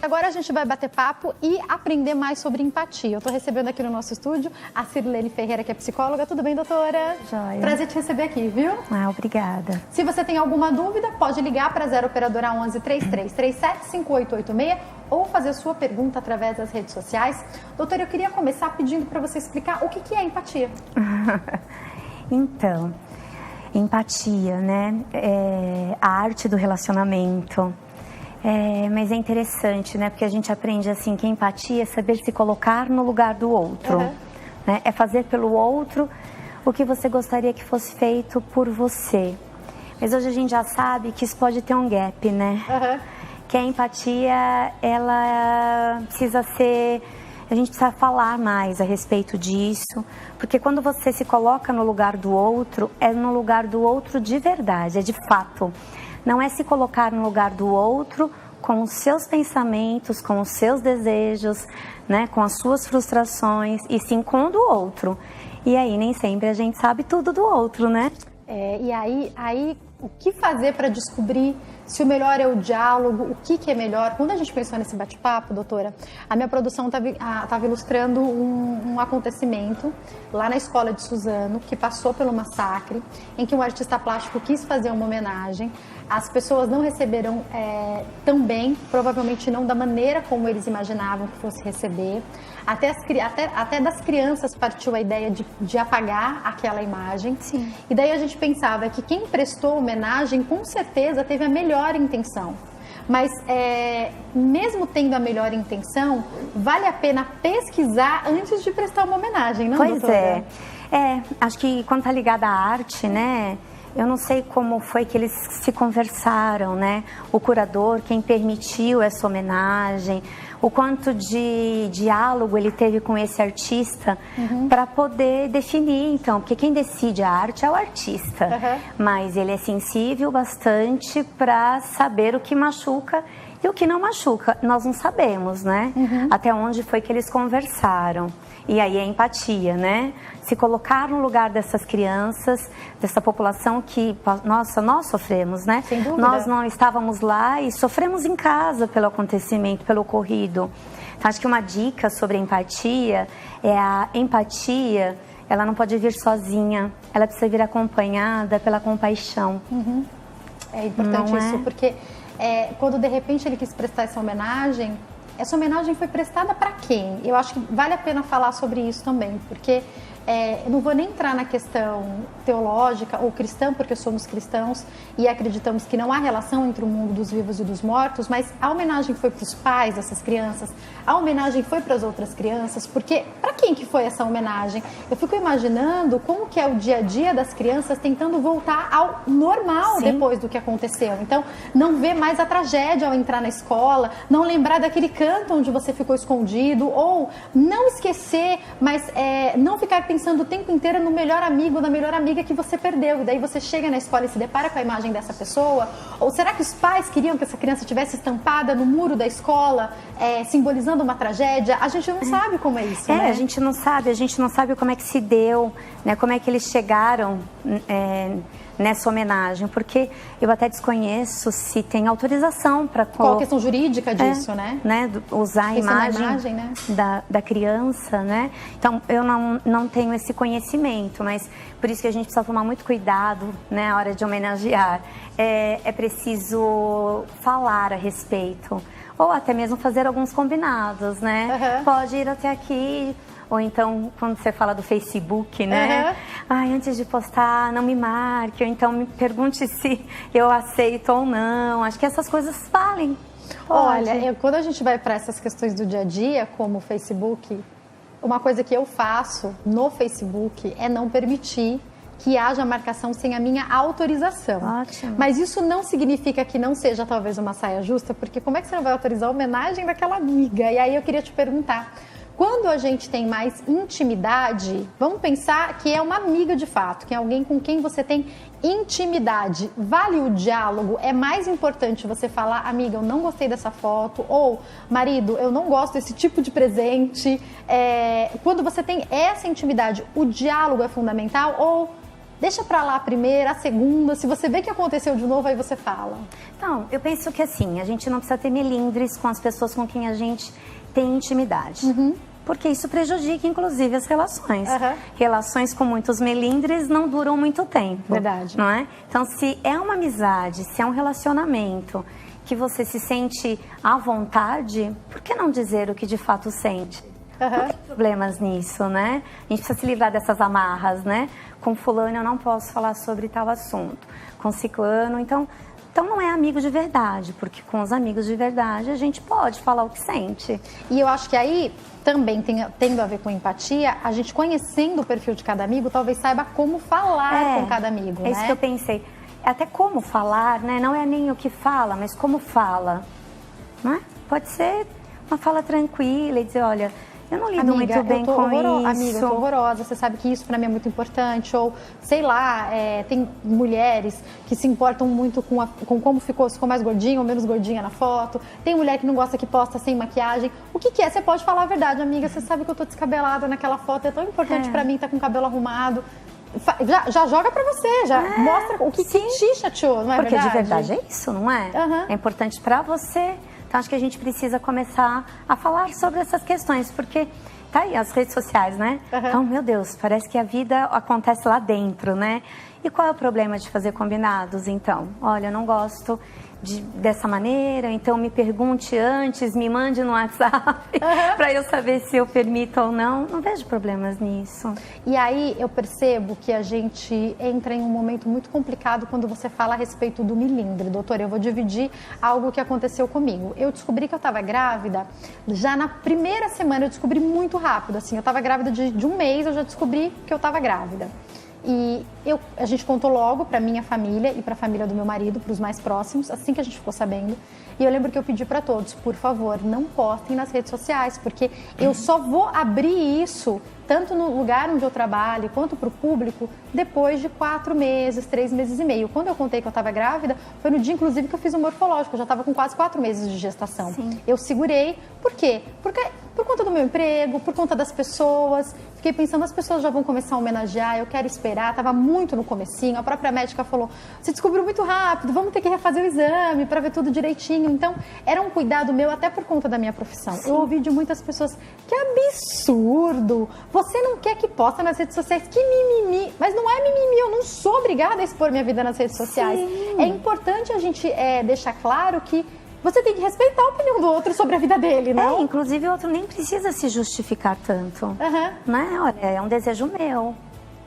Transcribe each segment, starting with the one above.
Agora a gente vai bater papo e aprender mais sobre empatia. Eu estou recebendo aqui no nosso estúdio a Cirlene Ferreira, que é psicóloga. Tudo bem, doutora? Joia. Prazer te receber aqui, viu? Ah, obrigada. Se você tem alguma dúvida, pode ligar para 0 operadora 11 3337 5886 ou fazer sua pergunta através das redes sociais. Doutora, eu queria começar pedindo para você explicar o que é empatia. Então, empatia, né? É a arte do relacionamento. Mas é interessante, né? Porque a gente aprende assim que a empatia é saber se colocar no lugar do outro. Né? É fazer pelo outro o que você gostaria que fosse feito por você. Mas hoje a gente já sabe que isso pode ter um gap, né? Que a empatia, ela precisa ser... A gente precisa falar mais a respeito disso, porque quando você se coloca no lugar do outro, é no lugar do outro de verdade, é de fato. Não é se colocar no lugar do outro com os seus pensamentos, com os seus desejos, né, com as suas frustrações, e sim com o do outro. E aí nem sempre a gente sabe tudo do outro, né? E aí o que fazer para descobrir se o melhor é o diálogo, o que é melhor? Quando a gente pensou nesse bate-papo, doutora, a minha produção estava ilustrando um acontecimento lá na escola de Suzano, que passou pelo massacre, em que um artista plástico quis fazer uma homenagem. As pessoas não receberam tão bem, provavelmente não da maneira como eles imaginavam que fosse receber. Até das crianças partiu a ideia de apagar aquela imagem. Sim. E daí a gente pensava que quem prestou homenagem, com certeza, teve a melhor intenção. Mas, mesmo tendo a melhor intenção, vale a pena pesquisar antes de prestar uma homenagem, não, pois doutora? Acho que quando está ligada à arte, né? Eu não sei como foi que eles se conversaram, né? O curador, quem permitiu essa homenagem, o quanto de diálogo ele teve com esse artista para poder definir, então, porque quem decide a arte é o artista, mas ele é sensível bastante para saber o que machuca e o que não machuca. Nós não sabemos, né? Até onde foi que eles conversaram. E aí a empatia, né? Se colocar no lugar dessas crianças, dessa população que, nossa, nós sofremos, né? Sem dúvida. Nós não estávamos lá e sofremos em casa pelo acontecimento, pelo ocorrido. Então, acho que uma dica sobre empatia é a empatia, ela não pode vir sozinha, ela precisa vir acompanhada pela compaixão. É importante isso, porque quando de repente ele quis prestar essa homenagem foi prestada para quem? Eu acho que vale a pena falar sobre isso também, porque eu não vou nem entrar na questão teológica ou cristã, porque somos cristãos e acreditamos que não há relação entre o mundo dos vivos e dos mortos, mas a homenagem foi para os pais dessas crianças, a homenagem foi para as outras crianças, porque para quem que foi essa homenagem? Eu fico imaginando como que é o dia a dia das crianças tentando voltar ao normal depois do que aconteceu. Então, não ver mais a tragédia ao entrar na escola, não lembrar daquele canto onde você ficou escondido, ou não esquecer, mas não ficar pensando o tempo inteiro no melhor amigo, na melhor amiga que você perdeu, e daí você chega na escola e se depara com a imagem dessa pessoa. Ou será que os pais queriam que essa criança tivesse estampada no muro da escola, simbolizando uma tragédia? A gente não sabe como é isso, né? A gente não sabe como é que se deu, né? Como é que eles chegaram nessa homenagem, porque eu até desconheço se tem autorização para... Qual a questão jurídica disso, né? Usar a imagem, né? da criança, né? Então, eu não tenho esse conhecimento, mas por isso que a gente precisa tomar muito cuidado, né, na hora de homenagear. É preciso falar a respeito, ou até mesmo fazer alguns combinados, né? Pode ir até aqui... Ou então, quando você fala do Facebook, né? Antes de postar, não me marque. Ou então, me pergunte se eu aceito ou não. Acho que essas coisas valem. Olha, quando a gente vai para essas questões do dia a dia, como o Facebook, uma coisa que eu faço no Facebook é não permitir que haja marcação sem a minha autorização. Ótimo. Mas isso não significa que não seja talvez uma saia justa, porque como é que você não vai autorizar a homenagem daquela amiga? E aí eu queria te perguntar... Quando a gente tem mais intimidade, vamos pensar que é uma amiga de fato, que é alguém com quem você tem intimidade. Vale o diálogo? É mais importante você falar, amiga, eu não gostei dessa foto, ou marido, eu não gosto desse tipo de presente. Quando você tem essa intimidade, o diálogo é fundamental ou Deixa pra lá a primeira, a segunda, se você vê que aconteceu de novo, aí você fala. Então, eu penso que assim, a gente não precisa ter melindres com as pessoas com quem a gente tem intimidade. Porque isso prejudica, inclusive, as relações. Relações com muitos melindres não duram muito tempo. Verdade. Não é? Então, se é uma amizade, se é um relacionamento que você se sente à vontade, por que não dizer o que de fato sente? Não tem problemas nisso, né? A gente precisa se livrar dessas amarras, né? Com fulano eu não posso falar sobre tal assunto. Com ciclano, então não é amigo de verdade, porque com os amigos de verdade a gente pode falar o que sente. E eu acho que aí também tendo a ver com empatia, a gente conhecendo o perfil de cada amigo, talvez saiba como falar com cada amigo, né? É isso que eu pensei. É até como falar, né? Não é nem o que fala, mas como fala, né? Pode ser uma fala tranquila e dizer, olha, eu não lido muito bem com isso. Amiga, eu tô horrorosa, você sabe que isso pra mim é muito importante. Ou, sei lá, tem mulheres que se importam muito com como ficou, se ficou mais gordinha ou menos gordinha na foto. Tem mulher que não gosta que posta sem maquiagem. O que é? Você pode falar a verdade, amiga. Você sabe que eu tô descabelada naquela foto, é tão importante pra mim estar com o cabelo arrumado. Já joga pra você, já mostra o que te chateou, não é verdade? Porque de verdade é isso, não é? É importante pra você. Então, acho que a gente precisa começar a falar sobre essas questões, porque tá aí as redes sociais, né? Então, meu Deus, parece que a vida acontece lá dentro, né? E qual é o problema de fazer combinados, então? Olha, eu não gosto dessa maneira, então me pergunte antes, me mande no WhatsApp para eu saber se eu permito ou não. Não vejo problemas nisso. E aí eu percebo que a gente entra em um momento muito complicado quando você fala a respeito do melindre. Doutora, eu vou dividir algo que aconteceu comigo. Eu descobri que eu estava grávida, já na primeira semana eu descobri muito rápido, assim, eu estava grávida de um mês, eu já descobri que eu estava grávida. E a gente contou logo para minha família e para a família do meu marido, para os mais próximos, assim que a gente ficou sabendo. E eu lembro que eu pedi para todos, por favor, não postem nas redes sociais, porque eu só vou abrir isso, tanto no lugar onde eu trabalho, quanto para o público, depois de 4 meses, 3 meses e meio. Quando eu contei que eu estava grávida, foi no dia, inclusive, que eu fiz o morfológico. Eu já estava com quase 4 meses de gestação. Sim. Eu segurei. Por quê? Porque por conta do meu emprego, por conta das pessoas. Fiquei pensando, as pessoas já vão começar a homenagear, eu quero esperar. Estava muito no comecinho. A própria médica falou, você descobriu muito rápido, vamos ter que refazer o exame para ver tudo direitinho. Então, era um cuidado meu até por conta da minha profissão. Sim. Eu ouvi de muitas pessoas, que absurdo! Você não quer que posta nas redes sociais, que mimimi. Mas não é mimimi, eu não sou obrigada a expor minha vida nas redes sociais. Sim. É importante a gente deixar claro que você tem que respeitar a opinião do outro sobre a vida dele, né? Inclusive o outro nem precisa se justificar tanto, né? Olha, é um desejo meu.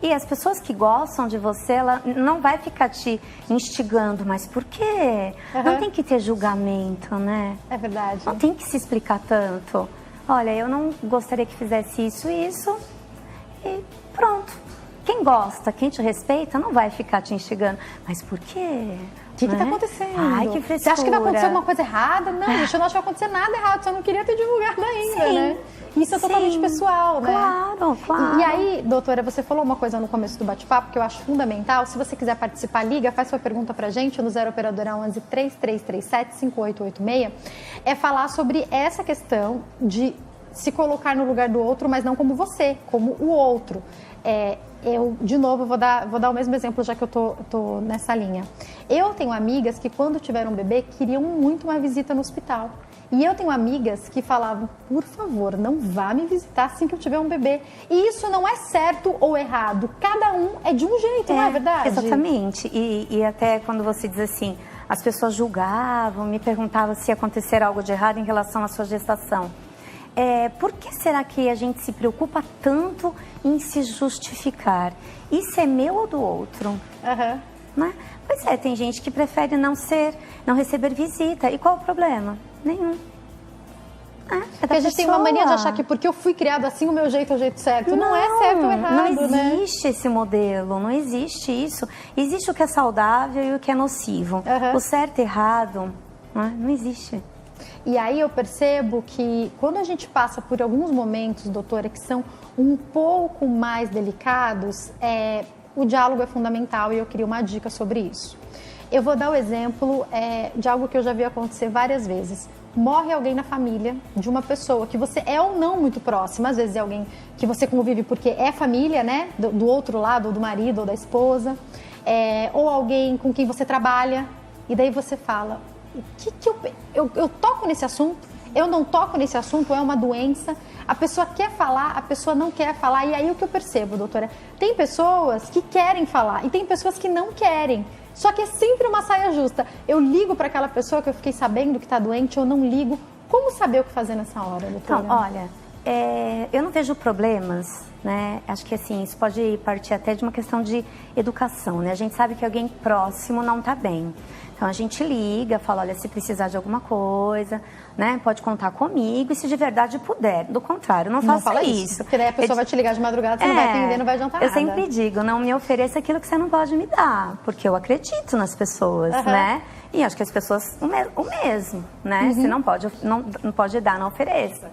E as pessoas que gostam de você, ela não vai ficar te instigando, mas por quê? Não tem que ter julgamento, né? É verdade. Não tem que se explicar tanto. Olha, eu não gostaria que fizesse isso e isso, e pronto. Quem gosta, quem te respeita, não vai ficar te instigando. Mas por quê? O que está acontecendo? Ai, que frescura. Você acha que vai acontecer alguma coisa errada? Não, gente, eu não acho que vai acontecer nada errado, só não queria ter divulgado ainda, né? Isso é totalmente pessoal, né? Claro. E aí, doutora, você falou uma coisa no começo do bate-papo que eu acho fundamental. Se você quiser participar, liga, faz sua pergunta pra gente no 0 Operadora 11 3337 5886. É falar sobre essa questão de se colocar no lugar do outro, mas não como você, como o outro. Eu, de novo, vou dar o mesmo exemplo, já que eu tô nessa linha. Eu tenho amigas que, quando tiveram um bebê, queriam muito uma visita no hospital. E eu tenho amigas que falavam, por favor, não vá me visitar assim que eu tiver um bebê. E isso não é certo ou errado. Cada um é de um jeito, não é verdade? Exatamente. E até quando você diz assim, as pessoas julgavam, me perguntavam se ia acontecer algo de errado em relação à sua gestação. Por que será que a gente se preocupa tanto em se justificar? Isso é meu ou do outro? Né? Pois é, tem gente que prefere não receber visita. E qual o problema? Nenhum. Porque a gente tem uma mania de achar que porque eu fui criado assim, o meu jeito é o jeito certo. Não é certo ou errado, não existe esse modelo, não existe isso. Existe o que é saudável e o que é nocivo. O certo e errado, não existe. E aí eu percebo que quando a gente passa por alguns momentos, doutora, que são um pouco mais delicados, o diálogo é fundamental e eu queria uma dica sobre isso. Eu vou dar o exemplo de algo que eu já vi acontecer várias vezes. Morre alguém na família de uma pessoa que você é ou não muito próxima. Às vezes é alguém que você convive porque é família, né? Do outro lado, ou do marido ou da esposa. Ou alguém com quem você trabalha. E daí você fala, eu toco nesse assunto? Eu não toco nesse assunto? É uma doença? A pessoa quer falar, a pessoa não quer falar. E aí o que eu percebo, doutora? Tem pessoas que querem falar e tem pessoas que não querem. Só que é sempre uma saia justa. Eu ligo para aquela pessoa que eu fiquei sabendo que está doente, ou não ligo. Como saber o que fazer nessa hora, doutora? Então, olha, eu não vejo problemas, né? Acho que assim, isso pode partir até de uma questão de educação, né? A gente sabe que alguém próximo não está bem. Então a gente liga, fala, olha, se precisar de alguma coisa, né? Pode contar comigo e se de verdade puder. Do contrário, não faça isso. Porque daí a pessoa vai te ligar de madrugada, você não vai atender, não vai adiantar nada. Eu sempre digo, não me ofereça aquilo que você não pode me dar, porque eu acredito nas pessoas, né? E acho que as pessoas, o mesmo, né? Se não pode dar, não ofereça.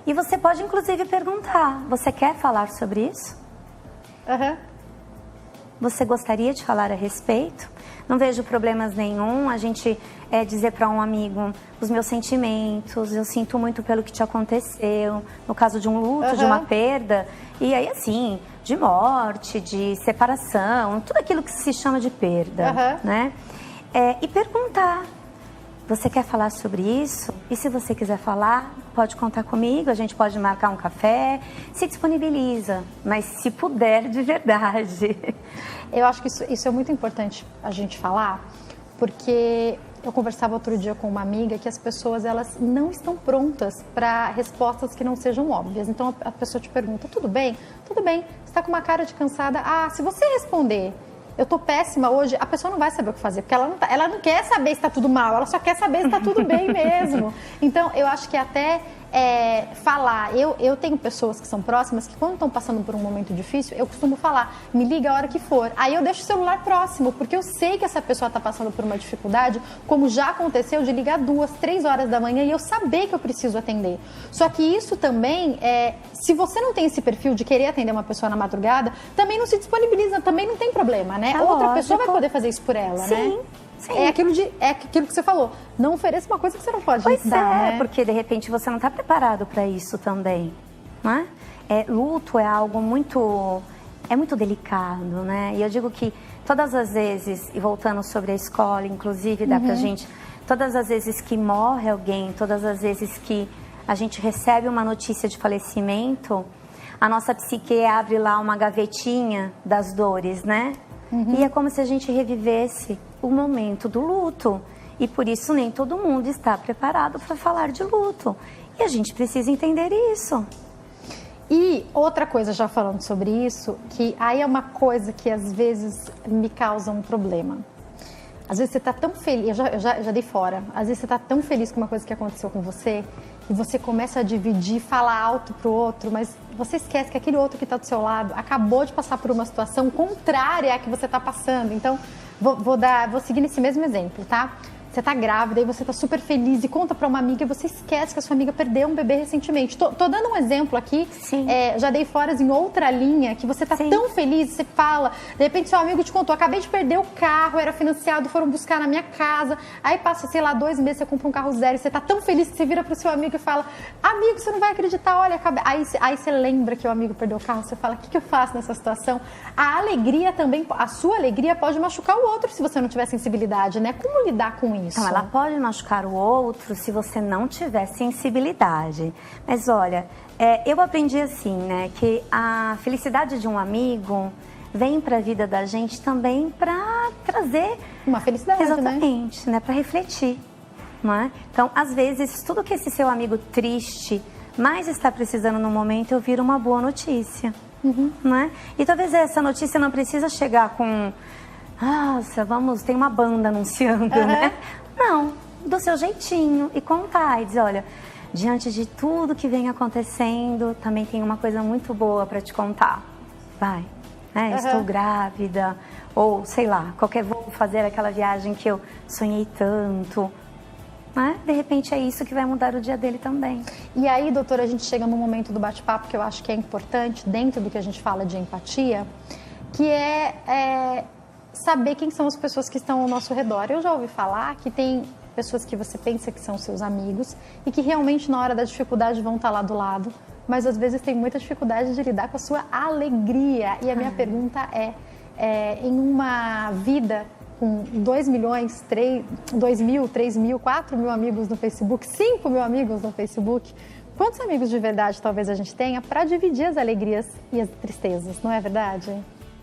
E você pode, inclusive, perguntar, você quer falar sobre isso? Você gostaria de falar a respeito? Não vejo problemas nenhum, a gente dizer para um amigo os meus sentimentos, eu sinto muito pelo que te aconteceu, no caso de um luto, de uma perda, e aí assim, de morte, de separação, tudo aquilo que se chama de perda, né? E perguntar, você quer falar sobre isso? E se você quiser falar, pode contar comigo, a gente pode marcar um café, se disponibiliza, mas se puder de verdade. Eu acho que isso é muito importante a gente falar, porque eu conversava outro dia com uma amiga que as pessoas elas não estão prontas para respostas que não sejam óbvias. Então a pessoa te pergunta, tudo bem? Tudo bem, você está com uma cara de cansada? Ah, se você responder, eu tô péssima hoje, a pessoa não vai saber o que fazer, porque ela não quer saber se está tudo mal, ela só quer saber se está tudo bem mesmo. Então eu acho que até falar, eu tenho pessoas que são próximas que quando estão passando por um momento difícil, eu costumo falar, me liga a hora que for. Aí eu deixo o celular próximo, porque eu sei que essa pessoa está passando por uma dificuldade, como já aconteceu de ligar 2, 3 horas da manhã e eu saber que eu preciso atender. Só que isso também, se você não tem esse perfil de querer atender uma pessoa na madrugada, também não se disponibiliza, também não tem problema, né? Outra pessoa vai poder fazer isso por ela, né? Sim. É aquilo que você falou. Não ofereça uma coisa que você não pode dar, né? Porque de repente você não está preparado para isso também, né? Luto é algo muito delicado, né? E eu digo que todas as vezes, e voltando sobre a escola, inclusive dá pra gente, todas as vezes que morre alguém, todas as vezes que a gente recebe uma notícia de falecimento, a nossa psique abre lá uma gavetinha das dores, né? E é como se a gente revivesse o momento do luto. E por isso nem todo mundo está preparado para falar de luto. E a gente precisa entender isso. E outra coisa, já falando sobre isso, que aí é uma coisa que às vezes me causa um problema. Às vezes você está tão feliz, eu já dei fora, às vezes você está tão feliz com uma coisa que aconteceu com você e você começa a dividir, falar alto pro outro, mas você esquece que aquele outro que está do seu lado acabou de passar por uma situação contrária à que você está passando. Então, vou seguir nesse mesmo exemplo, tá? Você tá grávida e você tá super feliz e conta pra uma amiga e você esquece que a sua amiga perdeu um bebê recentemente. Tô dando um exemplo aqui, já dei foras em outra linha, que você tá tão feliz, você fala, de repente seu amigo te contou, acabei de perder o carro, era financiado, foram buscar na minha casa, aí passa, sei lá, 2 meses, você compra um carro zero, e você tá tão feliz que você vira pro seu amigo e fala, amigo, você não vai acreditar, olha, aí você lembra que o amigo perdeu o carro, você fala, o que eu faço nessa situação? A alegria também, a sua alegria pode machucar o outro se você não tiver sensibilidade, né? Como lidar com isso? Então, ela pode machucar o outro se você não tiver sensibilidade. Mas olha, eu aprendi assim, né, que a felicidade de um amigo vem para a vida da gente também para trazer uma felicidade, exatamente, né, para refletir, não é? Então, às vezes, tudo que esse seu amigo triste mais está precisando no momento, eu viro uma boa notícia, não é? E talvez essa notícia não precisa chegar com nossa, tem uma banda anunciando, né? Não, do seu jeitinho e contar e dizer, olha, diante de tudo que vem acontecendo, também tem uma coisa muito boa para te contar. Vai, né? Estou grávida, ou sei lá, vou fazer aquela viagem que eu sonhei tanto. Né? De repente é isso que vai mudar o dia dele também. E aí, doutora, a gente chega num momento do bate-papo que eu acho que é importante, dentro do que a gente fala de empatia, que saber quem são as pessoas que estão ao nosso redor. Eu já ouvi falar que tem pessoas que você pensa que são seus amigos e que realmente na hora da dificuldade vão estar lá do lado, mas às vezes tem muita dificuldade de lidar com a sua alegria. E a minha pergunta em uma vida com 2 milhões, 2 mil, 3 mil, 4 mil amigos no Facebook, 5 mil amigos no Facebook, quantos amigos de verdade talvez a gente tenha para dividir as alegrias e as tristezas, não é verdade?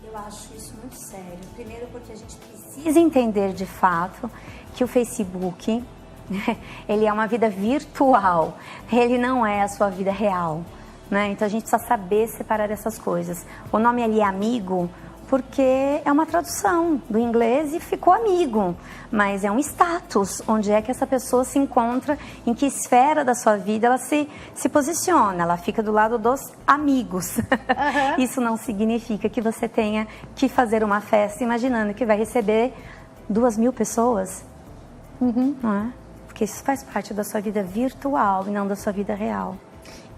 Eu acho isso muito sério. Primeiro porque a gente precisa entender de fato que o Facebook, ele é uma vida virtual, ele não é a sua vida real, né? Então a gente precisa saber separar essas coisas. O nome ali é amigo porque é uma tradução do inglês e ficou amigo, mas é um status, onde é que essa pessoa se encontra, em que esfera da sua vida ela se posiciona, ela fica do lado dos amigos. Uhum. Isso não significa que você tenha que fazer uma festa imaginando que vai receber 2.000 pessoas, não é? Porque isso faz parte da sua vida virtual e não da sua vida real.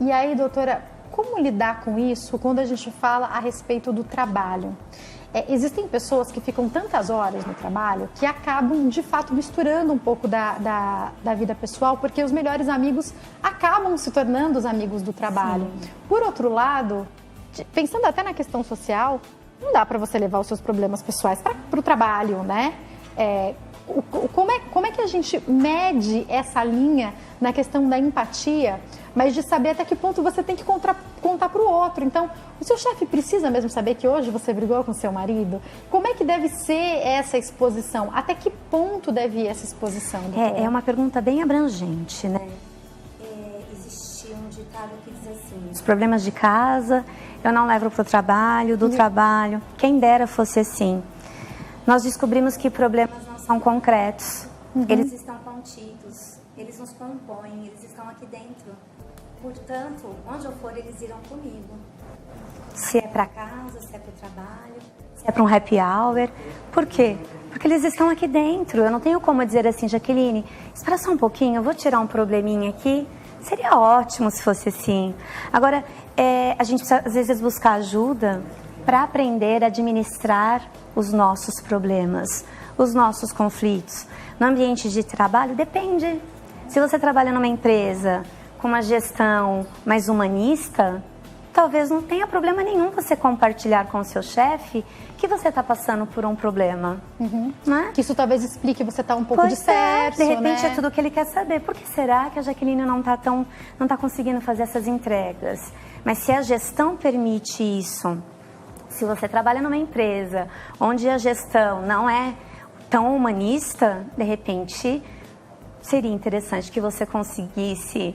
E aí, doutora, como lidar com isso quando a gente fala a respeito do trabalho? Existem pessoas que ficam tantas horas no trabalho que acabam, de fato, misturando um pouco da vida pessoal, porque os melhores amigos acabam se tornando os amigos do trabalho. Sim. Por outro lado, pensando até na questão social, não dá para você levar os seus problemas pessoais para o trabalho, né? Como é que a gente mede essa linha na questão da empatia, mas de saber até que ponto você tem que contar para o outro? Então, o seu chefe precisa mesmo saber que hoje você brigou com seu marido? Como é que deve ser essa exposição? Até que ponto deve ir essa exposição? É uma pergunta bem abrangente, né? Existe um ditado que diz assim: os problemas de casa eu não levo para o trabalho, do trabalho, quem dera fosse assim. Nós descobrimos que problemas não são concretos, eles estão contidos, eles nos compõem, eles estão aqui dentro. Portanto, onde eu for, eles irão comigo. Se é para casa, se é para o trabalho, se é para um happy hour. Por quê? Porque eles estão aqui dentro. Eu não tenho como dizer assim, Jaqueline, espera só um pouquinho, eu vou tirar um probleminha aqui. Seria ótimo se fosse assim. Agora, a gente precisa, às vezes, buscar ajuda para aprender a administrar os nossos problemas, os nossos conflitos. No ambiente de trabalho, depende. Se você trabalha numa empresa com uma gestão mais humanista, talvez não tenha problema nenhum você compartilhar com o seu chefe que você está passando por um problema. Né? Que isso talvez explique você estar um pouco disperso, de repente, né? É tudo o que ele quer saber. Por que será que a Jaqueline não está conseguindo fazer essas entregas? Mas se a gestão permite isso, se você trabalha numa empresa onde a gestão não é tão humanista, de repente, seria interessante que você conseguisse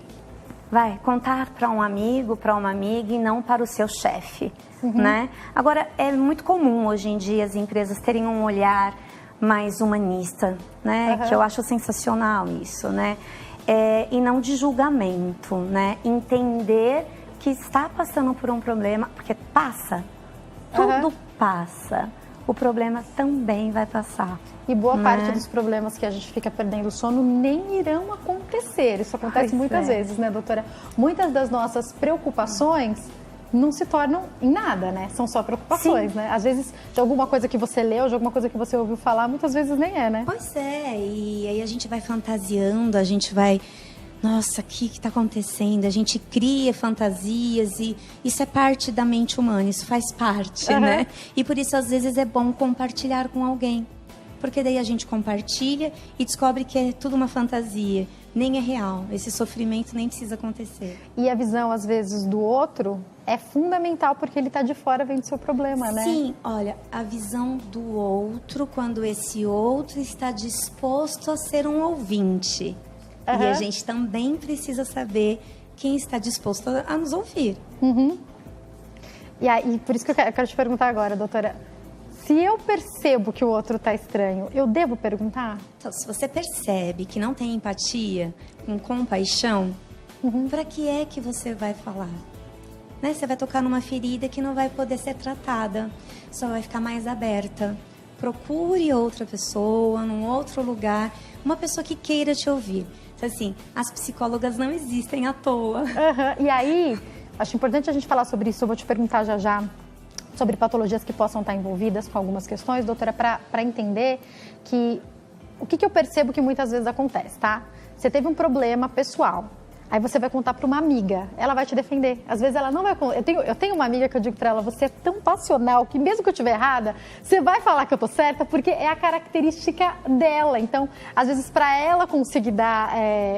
contar para um amigo, para uma amiga e não para o seu chefe, né? Agora, é muito comum hoje em dia as empresas terem um olhar mais humanista, né? Que eu acho sensacional isso, né? E não de julgamento, né? Entender que está passando por um problema, porque passa, tudo passa. O problema também vai passar. E boa parte dos problemas que a gente fica perdendo o sono nem irão acontecer. Isso acontece muitas vezes, né, doutora? Muitas das nossas preocupações não se tornam em nada, né? São só preocupações, né? Às vezes, de alguma coisa que você leu, de alguma coisa que você ouviu falar, muitas vezes nem é, né? Pois é, e aí a gente vai fantasiando, a gente vai... Nossa, o que está acontecendo? A gente cria fantasias e isso é parte da mente humana, isso faz parte, né? E por isso, às vezes, é bom compartilhar com alguém. Porque daí a gente compartilha e descobre que é tudo uma fantasia, nem é real. Esse sofrimento nem precisa acontecer. E a visão, às vezes, do outro é fundamental porque ele está de fora vendo seu problema, né? Sim, olha, a visão do outro, quando esse outro está disposto a ser um ouvinte. E a gente também precisa saber quem está disposto a nos ouvir. E aí, por isso que eu quero te perguntar agora, doutora. Se eu percebo que o outro está estranho, eu devo perguntar? Então, se você percebe que não tem empatia, com compaixão, para que é que você vai falar? Né? Você vai tocar numa ferida que não vai poder ser tratada, só vai ficar mais aberta. Procure outra pessoa, num outro lugar, uma pessoa que queira te ouvir. Então, assim, as psicólogas não existem à toa. E aí, acho importante a gente falar sobre isso, eu vou te perguntar já. sobre patologias que possam estar envolvidas com algumas questões, doutora, para entender que o que eu percebo que muitas vezes acontece, tá? Você teve um problema pessoal. Aí você vai contar para uma amiga, ela vai te defender. Às vezes ela não vai... Eu tenho uma amiga que eu digo para ela, você é tão passional que mesmo que eu estiver errada, você vai falar que eu tô certa porque é a característica dela. Então, às vezes, para ela conseguir dar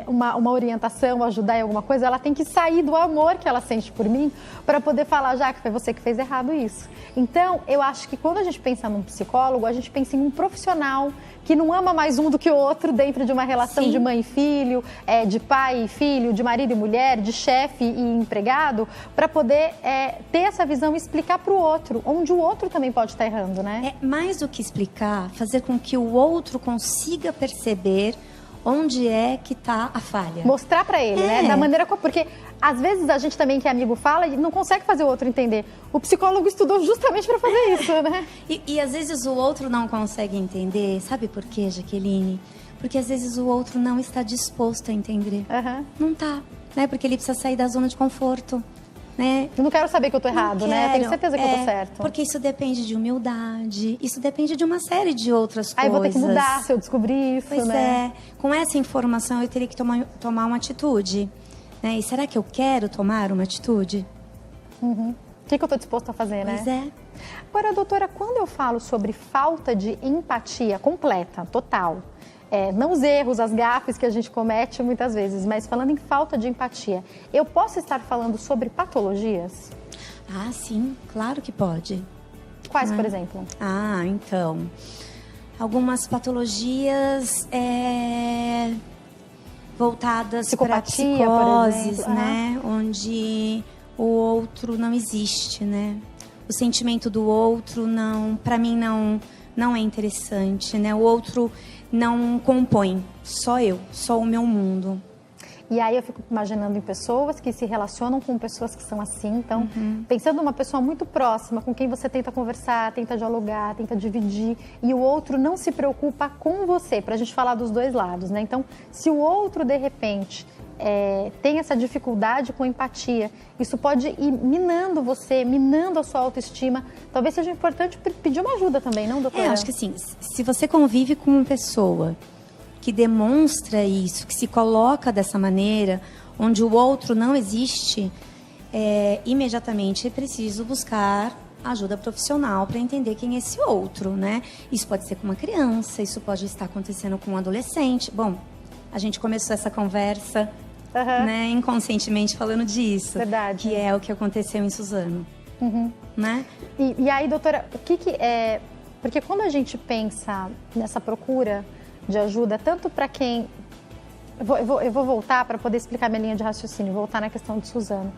uma orientação, ajudar em alguma coisa, ela tem que sair do amor que ela sente por mim para poder falar, já que foi você que fez errado isso. Então, eu acho que quando a gente pensa num psicólogo, a gente pensa em um profissional que não ama mais um do que o outro dentro de uma relação Sim. de mãe e filho, de pai e filho, de marido e mulher, de chefe e empregado, para poder ter essa visão e explicar para o outro, onde o outro também pode estar errando, né? É mais do que explicar, fazer com que o outro consiga perceber onde é que está a falha. Mostrar para ele, né? Da maneira porque às vezes a gente também que é amigo fala e não consegue fazer o outro entender. O psicólogo estudou justamente para fazer isso, né? E às vezes o outro não consegue entender. Sabe por quê, Jaqueline? Porque às vezes o outro não está disposto a entender. Não tá, né? Porque ele precisa sair da zona de conforto, né? Eu não quero saber que eu tô errado, né? Eu tenho certeza que eu tô certo. Porque isso depende de humildade, isso depende de uma série de outras coisas. Aí eu vou ter que mudar se eu descobrir isso, né? Com essa informação eu teria que tomar uma atitude, né? E será que eu quero tomar uma atitude? O que eu tô disposto a fazer, né? Pois é. Agora, doutora, quando eu falo sobre falta de empatia completa, total, não os erros, as gafes que a gente comete muitas vezes, mas falando em falta de empatia, eu posso estar falando sobre patologias? Ah, sim, claro que pode. Quais, por exemplo? Ah, então, algumas patologias voltadas para psicoses, né? Onde o outro não existe, né? O sentimento do outro para mim não é interessante, né? O outro não compõe, só o meu mundo. E aí eu fico imaginando em pessoas que se relacionam com pessoas que são assim, então, pensando numa pessoa muito próxima, com quem você tenta conversar, tenta dialogar, tenta dividir, e o outro não se preocupa com você, pra gente falar dos dois lados, né? Então, se o outro, de repente, tem essa dificuldade com empatia, isso pode ir minando você, minando a sua autoestima. Talvez seja importante pedir uma ajuda também, não, doutora? Acho que assim, se você convive com uma pessoa que demonstra isso, que se coloca dessa maneira, onde o outro não existe, imediatamente é preciso buscar ajuda profissional para entender quem é esse outro, né? Isso pode ser com uma criança, isso pode estar acontecendo com um adolescente. Bom, a gente começou essa conversa né, inconscientemente falando disso. Verdade. Que é o que aconteceu em Suzano. Né? E aí, doutora, o que é... Porque quando a gente pensa nessa procura de ajuda, tanto para quem... Eu vou voltar para poder explicar minha linha de raciocínio, voltar na questão de Suzano.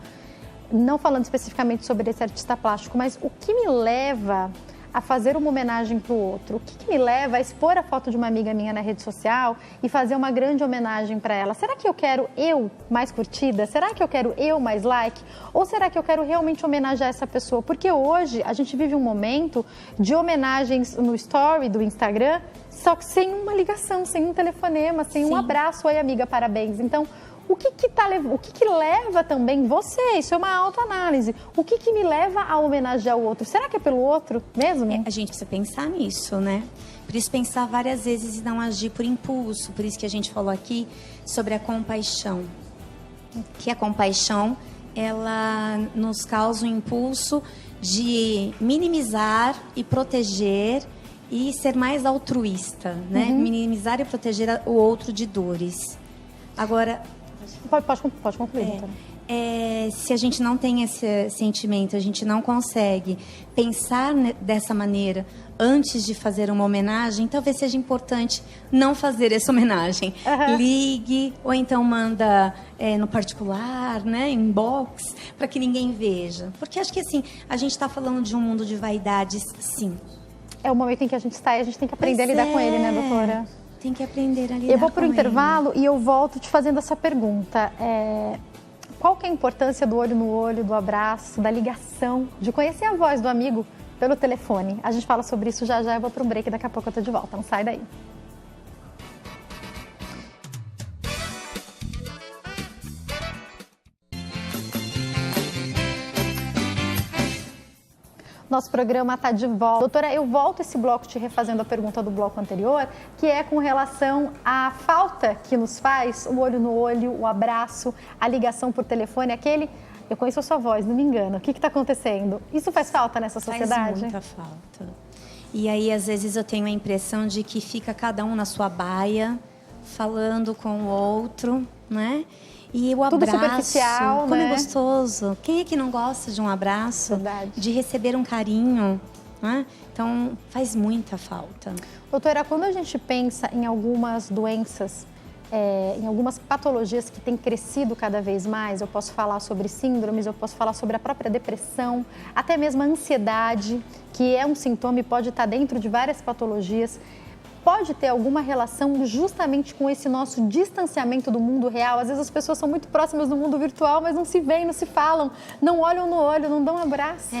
Não falando especificamente sobre esse artista plástico, mas o que me leva a fazer uma homenagem para o outro? O que me leva a expor a foto de uma amiga minha na rede social e fazer uma grande homenagem para ela? Será que eu quero eu mais curtida? Será que eu quero eu mais like? Ou será que eu quero realmente homenagear essa pessoa? Porque hoje a gente vive um momento de homenagens no story do Instagram, só que sem uma ligação, sem um telefonema, sem um abraço. Oi, amiga, parabéns. Então, o que leva também você? Isso é uma autoanálise. O que me leva a homenagear o outro? Será que é pelo outro mesmo? A gente precisa pensar nisso, né? Por isso pensar várias vezes e não agir por impulso. Por isso que a gente falou aqui sobre a compaixão. Que a compaixão, ela nos causa um impulso de minimizar e proteger e ser mais altruísta, né? Minimizar e proteger o outro de dores. Agora... Pode concluir, doutora. Se a gente não tem esse sentimento, a gente não consegue pensar dessa maneira antes de fazer uma homenagem, talvez seja importante não fazer essa homenagem. Ligue, ou então manda no particular, né, inbox, para que ninguém veja. Porque acho que assim, a gente está falando de um mundo de vaidades, sim. É o momento em que a gente está e a gente tem que aprender a lidar com ele, né, doutora? Tem que aprender a lidar. Eu vou para o intervalo e eu volto te fazendo essa pergunta. Qual que é a importância do olho no olho, do abraço, da ligação, de conhecer a voz do amigo pelo telefone? A gente fala sobre isso já. Eu vou para um break e daqui a pouco eu tô de volta. Não sai daí. Nosso programa está de volta. Doutora, eu volto esse bloco te refazendo a pergunta do bloco anterior, que é com relação à falta que nos faz o olho no olho, o abraço, a ligação por telefone, aquele... Eu conheço a sua voz, não me engano. O que está acontecendo? Isso faz falta nessa sociedade? Faz muita falta. E aí, às vezes, eu tenho a impressão de que fica cada um na sua baia, falando com o outro, né? E o abraço, tudo superficial, como né? é gostoso. Quem é que não gosta de um abraço? Verdade. De receber um carinho, né? Então, faz muita falta. Doutora, quando a gente pensa em algumas doenças, em algumas patologias que têm crescido cada vez mais, eu posso falar sobre síndromes, eu posso falar sobre a própria depressão, até mesmo a ansiedade, que é um sintoma e pode estar dentro de várias patologias, pode ter alguma relação justamente com esse nosso distanciamento do mundo real. Às vezes as pessoas são muito próximas do mundo virtual, mas não se veem, não se falam, não olham no olho, não dão um abraço.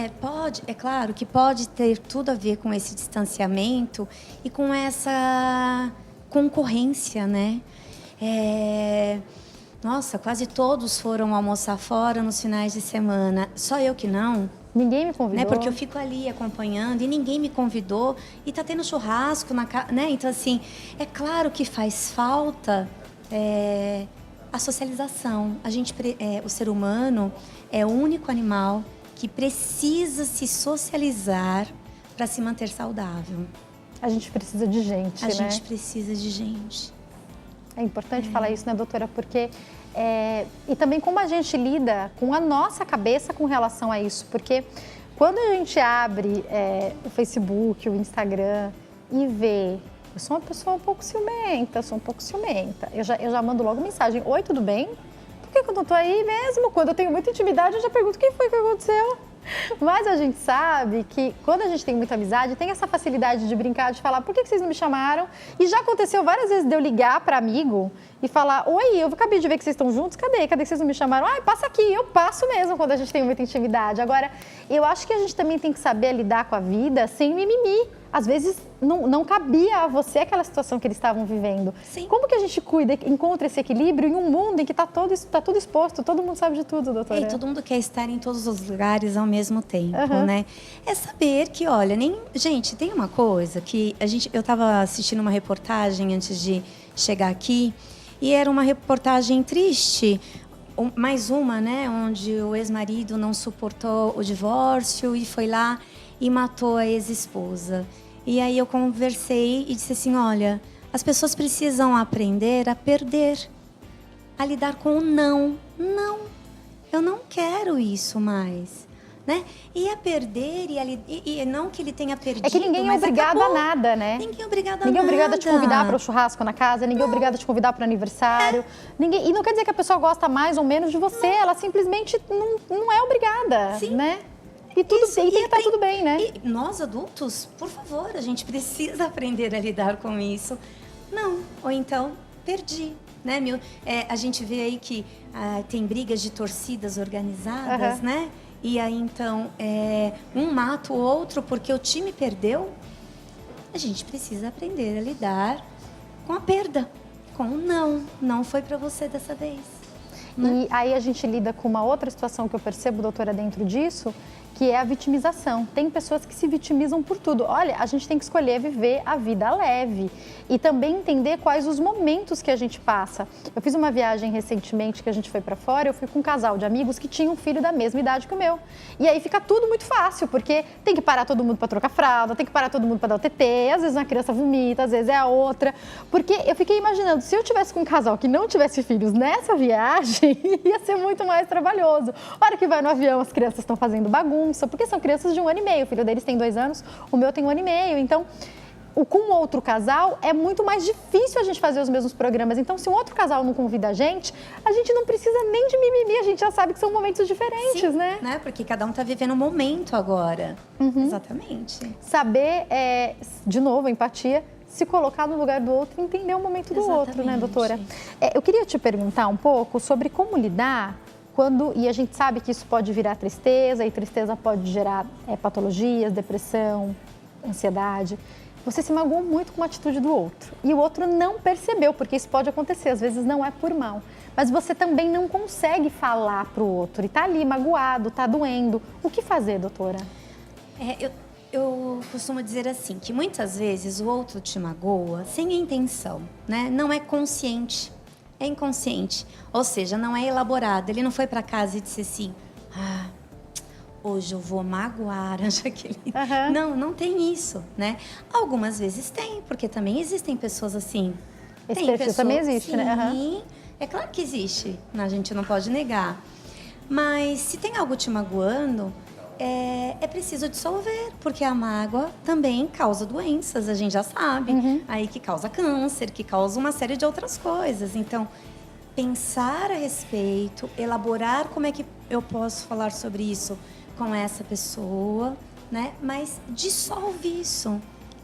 É claro que pode ter tudo a ver com esse distanciamento e com essa concorrência, né? Nossa, quase todos foram almoçar fora nos finais de semana. Só eu que não. Ninguém me convidou. Né? Porque eu fico ali acompanhando e ninguém me convidou. E tá tendo churrasco na casa, né? Então, assim, é claro que faz falta a socialização. O ser humano é o único animal que precisa se socializar para se manter saudável. A gente precisa de gente, né? A gente precisa de gente. É importante falar isso, né, doutora? Porque... e também como a gente lida com a nossa cabeça com relação a isso. Porque quando a gente abre o Facebook, o Instagram e vê... Eu sou uma pessoa um pouco ciumenta, Eu já mando logo mensagem. Oi, tudo bem? Por que eu não tô aí mesmo? Quando eu tenho muita intimidade, eu já pergunto quem foi que aconteceu. Mas a gente sabe que quando a gente tem muita amizade, tem essa facilidade de brincar, de falar, por que vocês não me chamaram? E já aconteceu várias vezes de eu ligar para amigo e falar, oi, eu acabei de ver que vocês estão juntos, cadê? Cadê que vocês não me chamaram? Ah, passa aqui, eu passo mesmo quando a gente tem muita intimidade. Agora, eu acho que a gente também tem que saber lidar com a vida sem mimimi. Às vezes não cabia a você aquela situação que eles estavam vivendo. Sim. Como que a gente cuida, encontra esse equilíbrio em um mundo em que tá tudo exposto, todo mundo sabe de tudo, doutora? E todo mundo quer estar em todos os lugares ao mesmo tempo, Uhum. né? É saber que, olha, gente, tem uma coisa que eu estava assistindo uma reportagem antes de chegar aqui e era uma reportagem triste, mais uma, né, onde o ex-marido não suportou o divórcio e foi lá e matou a ex-esposa. E aí eu conversei e disse assim, olha, as pessoas precisam aprender a perder, a lidar com o não. Não, eu não quero isso mais, né? E a perder, e não que ele tenha perdido, É que ninguém é obrigado a nada, né? Ninguém é obrigado a nada. Ninguém é obrigado a te convidar para o churrasco na casa, ninguém é obrigado a te convidar para o aniversário. E não quer dizer que a pessoa gosta mais ou menos de você, ela simplesmente não é obrigada, Sim. né? E tudo Isso, bem, e tem que estar tudo bem, né? E nós adultos, por favor, a gente precisa aprender a lidar com isso. Não, ou então, perdi. Né? A gente vê aí que tem brigas de torcidas organizadas, Uhum. né? E aí, então, um mata o outro porque o time perdeu. A gente precisa aprender a lidar com a perda, com o não. Não foi para você dessa vez. E aí a gente lida com uma outra situação que eu percebo, doutora, dentro disso, que é a vitimização. Tem pessoas que se vitimizam por tudo. Olha, a gente tem que escolher viver a vida leve e também entender quais os momentos que a gente passa. Eu fiz uma viagem recentemente que a gente foi para fora, eu fui com um casal de amigos que tinham um filho da mesma idade que o meu. E aí fica tudo muito fácil, porque tem que parar todo mundo para trocar fralda, tem que parar todo mundo para dar o TT, às vezes uma criança vomita, às vezes é a outra. Porque eu fiquei imaginando, se eu tivesse com um casal que não tivesse filhos nessa viagem, ia ser muito mais trabalhoso. A hora que vai no avião, as crianças estão fazendo bagunça, porque são crianças de 1 ano e meio. O filho deles tem 2 anos, o meu tem 1 ano e meio. Então, com outro casal, é muito mais difícil a gente fazer os mesmos programas. Então, se um outro casal não convida a gente não precisa nem de mimimi. A gente já sabe que são momentos diferentes, Sim, né? Porque cada um está vivendo um momento agora. Uhum. Exatamente. Saber, de novo, empatia, se colocar no lugar do outro e entender o momento do outro, né, doutora? Eu queria te perguntar um pouco sobre como lidar e a gente sabe que isso pode virar tristeza, e tristeza pode gerar patologias, depressão, ansiedade. Você se magoou muito com a atitude do outro e o outro não percebeu, porque isso pode acontecer, às vezes não é por mal. Mas você também não consegue falar para o outro e tá ali magoado, tá doendo. O que fazer, doutora? Eu costumo dizer assim, que muitas vezes o outro te magoa sem intenção, né? Não é consciente, é inconsciente. Ou seja, não é elaborado. Ele não foi para casa e disse assim, hoje eu vou magoar a Jaqueline. Não tem isso, né? Algumas vezes tem, porque também existem pessoas assim. Esse perfil também existe, né? Sim, é claro que existe, a gente não pode negar. Mas se tem algo te magoando, é preciso dissolver, porque a mágoa também causa doenças, a gente já sabe. Aí que causa câncer, que causa uma série de outras coisas. Então, pensar a respeito, elaborar como é que eu posso falar sobre isso com essa pessoa, né? Mas dissolve isso.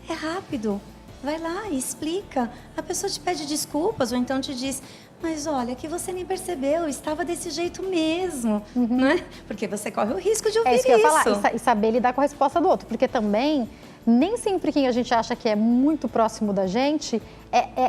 É rápido. Vai lá e explica. A pessoa te pede desculpas ou então te diz, mas olha, que você nem percebeu, estava desse jeito mesmo, né? Porque você corre o risco de ouvir isso. É isso que eu ia falar, e saber lidar com a resposta do outro. Porque também, nem sempre quem a gente acha que é muito próximo da gente,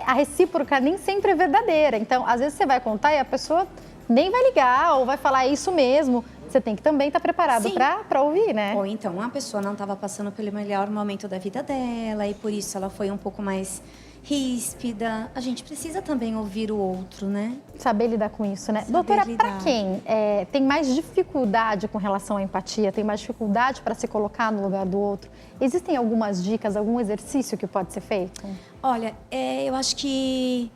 a recíproca nem sempre é verdadeira. Então, às vezes você vai contar e a pessoa nem vai ligar ou vai falar isso mesmo. Você tem que também estar preparado para ouvir, né? Ou então a pessoa não estava passando pelo melhor momento da vida dela e por isso ela foi um pouco mais ríspida. A gente precisa também ouvir o outro, né? Saber lidar com isso, né? Doutora, para quem tem mais dificuldade com relação à empatia, tem mais dificuldade para se colocar no lugar do outro, existem algumas dicas, algum exercício que pode ser feito? Olha, eu acho que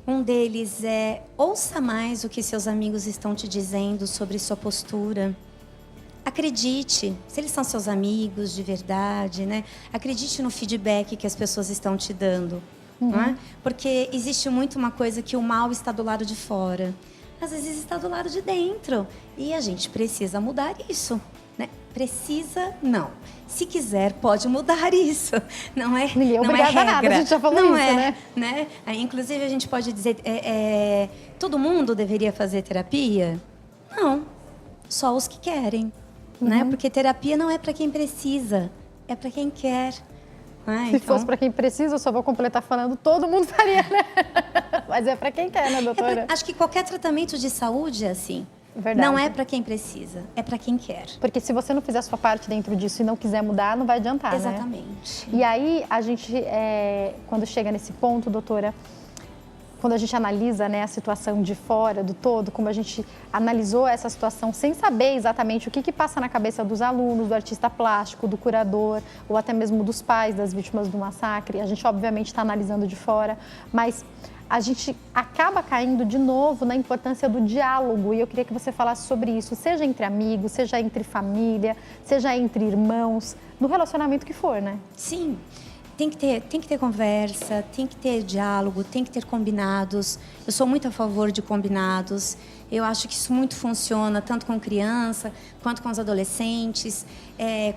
um deles é ouça mais o que seus amigos estão te dizendo sobre sua postura. Acredite, se eles são seus amigos de verdade, né? Acredite no feedback que as pessoas estão te dando, não é? Porque existe muito uma coisa que o mal está do lado de fora. Às vezes está do lado de dentro. E a gente precisa mudar isso, né? Precisa, não. Se quiser, pode mudar isso. Não é, ninguém é obrigada a nada, a gente já falou não isso, né? Aí, inclusive, a gente pode dizer, todo mundo deveria fazer terapia? Não, só os que querem. Né? Porque terapia não é para quem precisa, é para quem quer. Se fosse para quem precisa, eu só vou completar falando, todo mundo faria, né? Mas é para quem quer, né, doutora? Acho que qualquer tratamento de saúde é assim. Verdade. Não é para quem precisa, é para quem quer. Porque se você não fizer a sua parte dentro disso e não quiser mudar, não vai adiantar, Exatamente. Né? E aí, a gente, quando chega nesse ponto, doutora, quando a gente analisa, né, a situação de fora, do todo, como a gente analisou essa situação sem saber exatamente o que passa na cabeça dos alunos, do artista plástico, do curador, ou até mesmo dos pais das vítimas do massacre, a gente obviamente está analisando de fora, mas a gente acaba caindo de novo na importância do diálogo, e eu queria que você falasse sobre isso, seja entre amigos, seja entre família, seja entre irmãos, no relacionamento que for, né? Sim. Tem que ter conversa, tem que ter diálogo, tem que ter combinados. Eu sou muito a favor de combinados. Eu acho que isso muito funciona, tanto com criança, quanto com os adolescentes,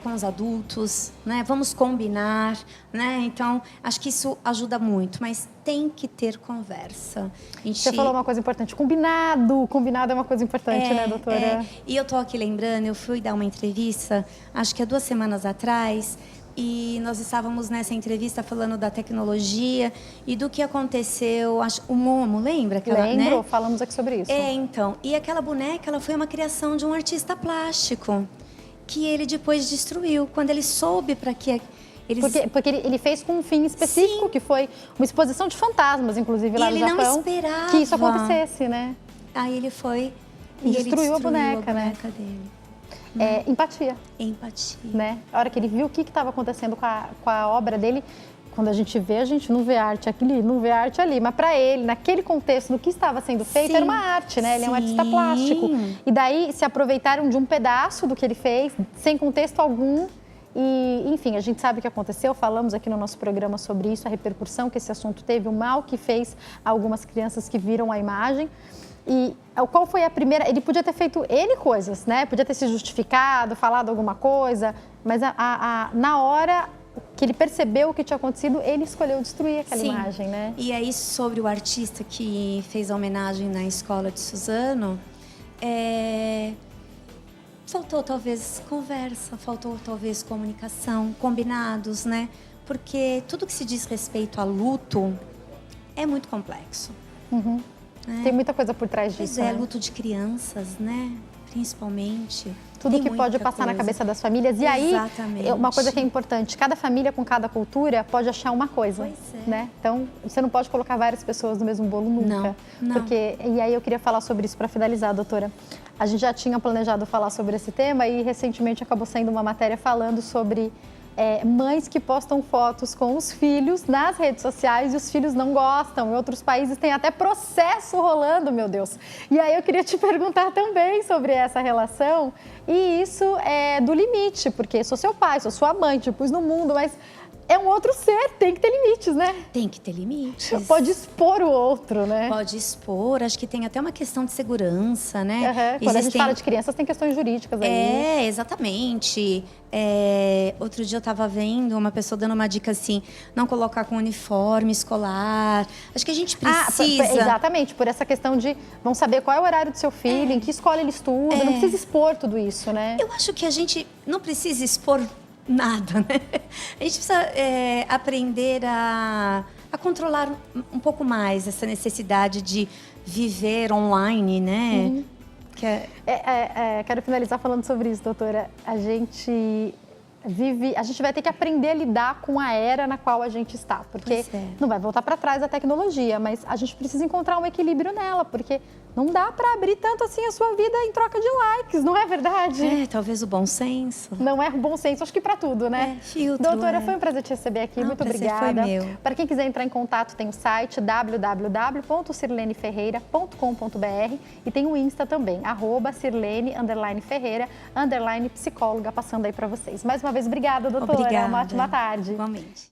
com os adultos, né? Vamos combinar, né? Então, acho que isso ajuda muito, mas tem que ter conversa. Você falou uma coisa importante, combinado. Combinado é uma coisa importante, né, doutora? E eu tô aqui lembrando, eu fui dar uma entrevista, acho que há 2 semanas atrás, e nós estávamos nessa entrevista falando da tecnologia e do que aconteceu, o Momo, lembra? Lembro, né? Falamos aqui sobre isso. Então, e aquela boneca, ela foi uma criação de um artista plástico, que ele depois destruiu, quando ele soube para que... Porque ele fez com um fim específico, que foi uma exposição de fantasmas, inclusive, lá no Japão. Ele não esperava que isso acontecesse, né? Aí ele foi e destruiu a boneca dele. Empatia. Empatia. Né? A hora que ele viu o que estava acontecendo com a obra dele, quando a gente não vê arte aqui, não vê arte ali. Mas para ele, naquele contexto do que estava sendo feito, era uma arte, né? Ele é um artista plástico. E daí se aproveitaram de um pedaço do que ele fez, sem contexto algum. E, enfim, a gente sabe o que aconteceu, falamos aqui no nosso programa sobre isso, a repercussão que esse assunto teve, o mal que fez a algumas crianças que viram a imagem. E qual foi a primeira... Ele podia ter feito N coisas, né? Podia ter se justificado, falado alguma coisa, mas na hora que ele percebeu o que tinha acontecido, ele escolheu destruir aquela imagem, né? E aí, sobre o artista que fez a homenagem na escola de Suzano, faltou talvez conversa, faltou talvez comunicação, combinados, né? Porque tudo que se diz respeito a luto é muito complexo. Tem muita coisa por trás disso, Pois né? luto de crianças, né? principalmente. Tudo que pode passar na cabeça das famílias. E aí, uma coisa que é importante, cada família com cada cultura pode achar uma coisa, né? Então, você não pode colocar várias pessoas no mesmo bolo nunca. Não. Porque, e aí eu queria falar sobre isso para finalizar, doutora. A gente já tinha planejado falar sobre esse tema e recentemente acabou saindo uma matéria falando sobre mães que postam fotos com os filhos nas redes sociais e os filhos não gostam. Em outros países tem até processo rolando, meu Deus. E aí eu queria te perguntar também sobre essa relação e isso é do limite, porque sou seu pai, sou sua mãe, te pus no mundo, mas é um outro ser, tem que ter limites, né? Tem que ter limites. Pode expor o outro, né? Pode expor, acho que tem até uma questão de segurança, né? Quando a gente fala de crianças, tem questões jurídicas aí. Exatamente. Outro dia eu estava vendo uma pessoa dando uma dica assim, não colocar com uniforme escolar. Acho que a gente precisa... Exatamente, por essa questão de vão saber qual é o horário do seu filho, em que escola ele estuda, não precisa expor tudo isso, né? Eu acho que a gente não precisa expor nada, né? A gente precisa aprender a controlar um pouco mais essa necessidade de viver online, né? Quero finalizar falando sobre isso, doutora. A gente vai ter que aprender a lidar com a era na qual a gente está, porque não vai voltar para trás a tecnologia, mas a gente precisa encontrar um equilíbrio nela, porque não dá para abrir tanto assim a sua vida em troca de likes, não é verdade? Talvez o bom senso. Não é o bom senso, acho que para tudo, né? Filtro. Doutora, foi um prazer te receber aqui, muito obrigada. Foi meu. Para quem quiser entrar em contato, tem o site www.sirleneferreira.com.br e tem o Insta também, @Sirlene_Ferreira, _psicóloga, passando aí para vocês. Mais uma vez, obrigada, doutora. Obrigada. Uma ótima tarde. Igualmente.